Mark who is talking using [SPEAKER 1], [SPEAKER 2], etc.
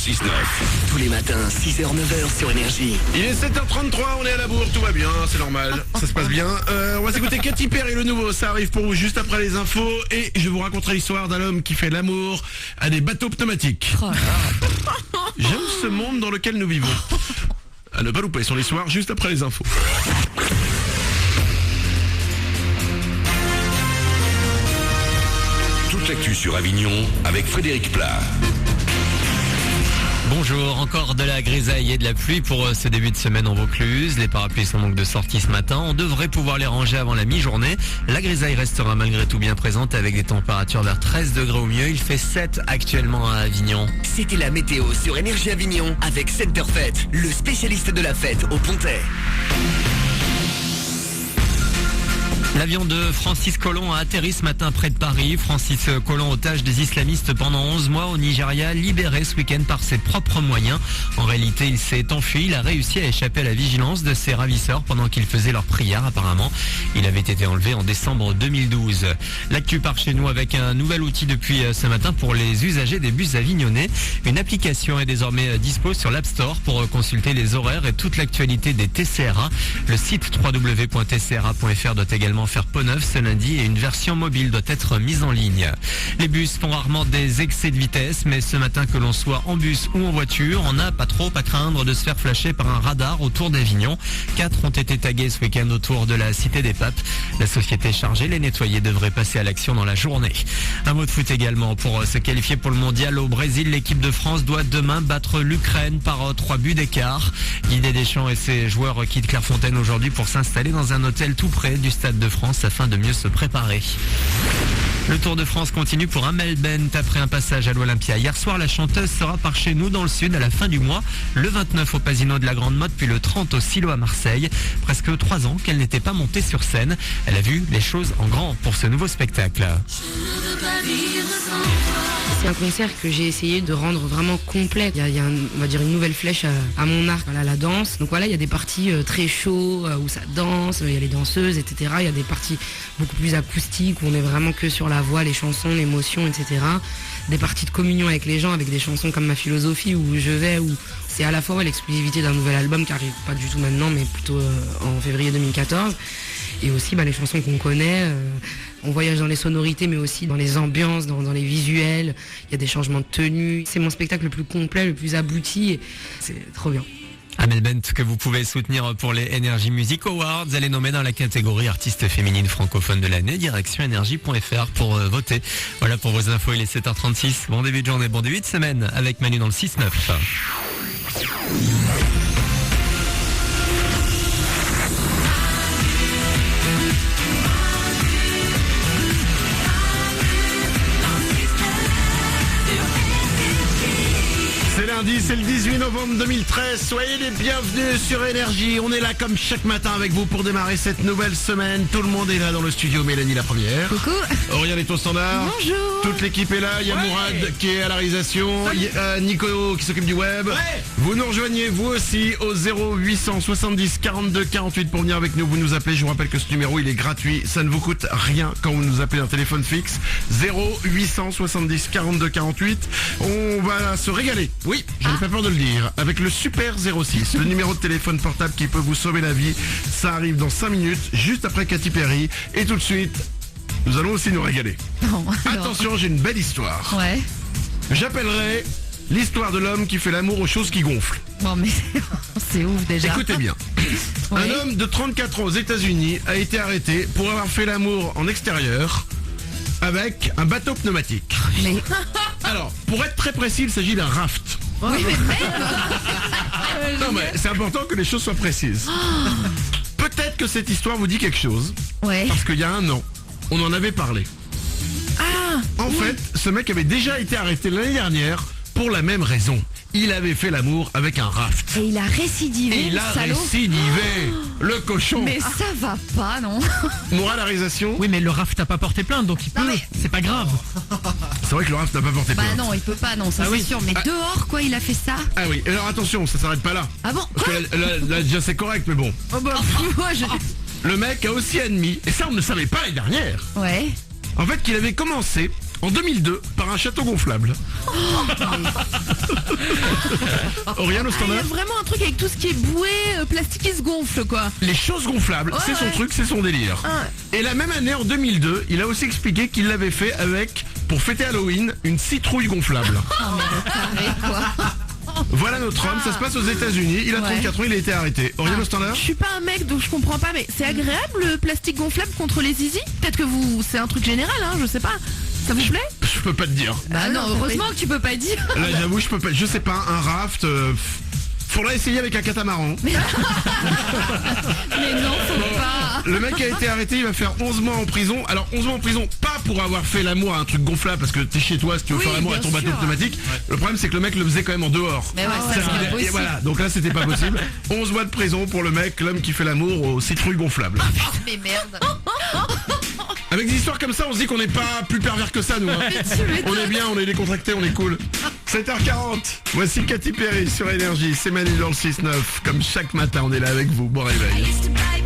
[SPEAKER 1] 6-9.
[SPEAKER 2] Tous les matins, 6h-9h sur Énergie.
[SPEAKER 3] Il est 7h33, on est à la bourre, tout va bien, c'est normal, ça se passe bien. On va s'écouter Katy Perry, le nouveau, ça arrive pour vous juste après les infos. Et je vous raconterai l'histoire d'un homme qui fait l'amour à des bateaux pneumatiques. J'aime ce monde dans lequel nous vivons. À ne pas louper son histoire juste après les infos.
[SPEAKER 1] Toute l'actu sur Avignon avec Frédéric Plat.
[SPEAKER 4] Bonjour, encore de la grisaille et de la pluie pour ce début de semaine en Vaucluse. Les parapluies sont donc de sortie ce matin. On devrait pouvoir les ranger avant la mi-journée. La grisaille restera malgré tout bien présente avec des températures vers 13 degrés au mieux. Il fait 7 actuellement à Avignon.
[SPEAKER 2] C'était la météo sur Énergie Avignon avec Center Fête, le spécialiste de la fête au Pontet.
[SPEAKER 4] L'avion de Francis Collomb a atterri ce matin près de Paris. Francis Collomb, otage des islamistes pendant 11 mois au Nigeria, libéré ce week-end par ses propres moyens. En réalité, il s'est enfui. Il a réussi à échapper à la vigilance de ses ravisseurs pendant qu'ils faisaient leur prière apparemment. Il avait été enlevé en décembre 2012. L'actu part chez nous avec un nouvel outil depuis ce matin pour les usagers des bus avignonnais. Une application est désormais dispo sur l'App Store pour consulter les horaires et toute l'actualité des TCRA. Le site www.tcra.fr doit également faire peau neuve ce lundi et une version mobile doit être mise en ligne. Les bus font rarement des excès de vitesse, mais ce matin, que l'on soit en bus ou en voiture, on n'a pas trop à craindre de se faire flasher par un radar autour d'Avignon. 4 ont été tagués ce week-end autour de la Cité des Papes. La société chargée les nettoyer devrait passer à l'action dans la journée. Un mot de foot également. Pour se qualifier pour le mondial au Brésil, l'équipe de France doit demain battre l'Ukraine par 3 buts d'écart. Didier Deschamps et ses joueurs quittent Clairefontaine aujourd'hui pour s'installer dans un hôtel tout près du Stade de France afin de mieux se préparer. Le Tour de France continue pour Amel Bent après un passage à l'Olympia. Hier soir, la chanteuse sera par chez nous dans le sud à la fin du mois. Le 29 au Pasino de la Grande Motte, puis le 30 au Silo à Marseille. Presque 3 ans qu'elle n'était pas montée sur scène. Elle a vu les choses en grand pour ce nouveau spectacle.
[SPEAKER 5] C'est un concert que j'ai essayé de rendre vraiment complet. Il y a on va dire une nouvelle flèche à mon arc, voilà, la danse. Donc voilà, il y a des parties très chaudes où ça danse, il y a les danseuses, etc. Il y a des parties beaucoup plus acoustiques où on est vraiment que sur la voix, les chansons, l'émotion, etc. Des parties de communion avec les gens, avec des chansons comme Ma Philosophie où je vais, où c'est à la fois l'exclusivité d'un nouvel album qui arrive pas du tout maintenant, mais plutôt en février 2014. Et aussi les chansons qu'on connaît. On voyage dans les sonorités, mais aussi dans les ambiances, dans les visuels. Il y a des changements de tenue. C'est mon spectacle le plus complet, le plus abouti. Et c'est trop bien.
[SPEAKER 4] Amel Bent, que vous pouvez soutenir pour les Energy Music Awards. Elle est nommée dans la catégorie artiste féminine francophone de l'année. Direction energy.fr pour voter. Voilà pour vos infos, il est 7h36. Bon début de journée, bon début de semaine avec Manu dans le 6-9.
[SPEAKER 3] C'est lundi, c'est le 18 novembre 2013. Soyez les bienvenus sur Énergie. On est là comme chaque matin avec vous pour démarrer cette nouvelle semaine. Tout le monde est là dans le studio. Mélanie la première.
[SPEAKER 5] Coucou.
[SPEAKER 3] Aurélien est au standard.
[SPEAKER 5] Bonjour.
[SPEAKER 3] Toute l'équipe est là. Il y a Mourad qui est à la réalisation. Il y a Nico qui s'occupe du web. Vous nous rejoignez vous aussi au 0870 42 48 pour venir avec nous. Vous nous appelez. Je vous rappelle que ce numéro il est gratuit. Ça ne vous coûte rien quand vous nous appelez un téléphone fixe. 0870 42 48. On va se régaler. Oui, je n'ai pas peur de le dire. Avec le Super 06, le numéro de téléphone portable qui peut vous sauver la vie. Ça arrive dans 5 minutes, juste après Katy Perry. Et tout de suite, nous allons aussi nous régaler.
[SPEAKER 6] Bon, alors.
[SPEAKER 3] Attention, j'ai une belle histoire.
[SPEAKER 6] Ouais.
[SPEAKER 3] J'appellerai l'histoire de l'homme qui fait l'amour aux choses qui gonflent.
[SPEAKER 6] Bon, mais c'est ouf déjà.
[SPEAKER 3] Écoutez bien.
[SPEAKER 6] Ouais.
[SPEAKER 3] Un homme de 34 ans aux États-Unis a été arrêté pour avoir fait l'amour en extérieur avec un bateau pneumatique.
[SPEAKER 6] Mais
[SPEAKER 3] Alors, pour être très précis, il s'agit d'un raft.
[SPEAKER 6] oui, mais
[SPEAKER 3] Non mais c'est important que les choses soient précises. Peut-être que cette histoire vous dit quelque chose,
[SPEAKER 6] ouais.
[SPEAKER 3] parce qu'il y a un an, on en avait parlé. En fait, ce mec avait déjà été arrêté l'année dernière pour la même raison. Il avait fait l'amour avec un raft.
[SPEAKER 6] Et il a récidivé,
[SPEAKER 3] Et il
[SPEAKER 6] le
[SPEAKER 3] a
[SPEAKER 6] salaud.
[SPEAKER 3] récidivé, le cochon.
[SPEAKER 6] Mais ça va pas, non?
[SPEAKER 3] Moral, la réalisation.
[SPEAKER 7] Oui, mais le raft n'a pas porté plainte, donc il peut.
[SPEAKER 6] mais-
[SPEAKER 7] C'est pas grave.
[SPEAKER 3] C'est vrai que le raft n'a pas porté
[SPEAKER 6] Bah
[SPEAKER 3] plainte.
[SPEAKER 6] non, il peut pas, non, ça
[SPEAKER 7] Ah
[SPEAKER 6] c'est
[SPEAKER 7] oui.
[SPEAKER 6] sûr. Mais dehors, quoi, il a fait ça?
[SPEAKER 3] Ah oui, alors attention, ça s'arrête pas là.
[SPEAKER 6] Ah bon?
[SPEAKER 3] Parce que là, déjà c'est correct, mais bon.
[SPEAKER 6] Oh bah, moi,
[SPEAKER 3] Le mec a aussi admis, et ça on ne le savait pas l'année dernière,
[SPEAKER 6] Ouais.
[SPEAKER 3] en fait qu'il avait commencé en 2002 par un château gonflable. Oriane au
[SPEAKER 8] Il y
[SPEAKER 3] standard.
[SPEAKER 8] a vraiment un truc avec tout ce qui est boué, plastique qui se gonfle quoi.
[SPEAKER 3] Les choses gonflables,
[SPEAKER 8] Ouais,
[SPEAKER 3] c'est son
[SPEAKER 8] ouais.
[SPEAKER 3] truc, c'est son délire.
[SPEAKER 8] Ah.
[SPEAKER 3] Et la même année, en 2002, il a aussi expliqué qu'il l'avait fait avec, pour fêter Halloween, une citrouille gonflable. Voilà notre homme, ça se passe aux États-Unis. Il a 34 ans, il a été arrêté. Oriane au standard.
[SPEAKER 8] Je suis pas un mec donc je comprends pas, mais c'est agréable le plastique gonflable contre les zizi? Peut-être que c'est un truc général, hein, je sais pas. Ça vous plaît?
[SPEAKER 3] Je peux pas te dire.
[SPEAKER 6] Bah non, heureusement que tu peux pas dire.
[SPEAKER 3] Là, j'avoue, je peux pas. Je sais pas, un raft. Faudrait essayer avec un catamaran.
[SPEAKER 6] Mais non, faut pas.
[SPEAKER 3] Le mec a été arrêté, il va faire 11 mois en prison. Alors 11 mois en prison, pas pour avoir fait l'amour à un truc gonflable, parce que t'es chez toi, si tu veux
[SPEAKER 8] Oui,
[SPEAKER 3] faire l'amour à
[SPEAKER 8] bien
[SPEAKER 3] ton bateau
[SPEAKER 8] sûr.
[SPEAKER 3] pneumatique. Le problème c'est que le mec le faisait quand même en dehors.
[SPEAKER 6] Mais ouais, ça,
[SPEAKER 3] C'est-à-dire
[SPEAKER 6] c'est
[SPEAKER 3] qu'il a-
[SPEAKER 6] impossible.
[SPEAKER 3] et voilà, donc là c'était pas possible. 11 mois de prison pour le mec, l'homme qui fait l'amour aux citrouilles gonflables.
[SPEAKER 6] Mais merde.
[SPEAKER 3] Avec des histoires comme ça, on se dit qu'on n'est pas plus pervers que ça, nous. Hein. On est bien, on est décontractés, on est cool. 7h40, voici Katy Perry sur Énergie. C'est Manu dans le 6-9. Comme chaque matin, on est là avec vous. Bon réveil.
[SPEAKER 9] I used to buy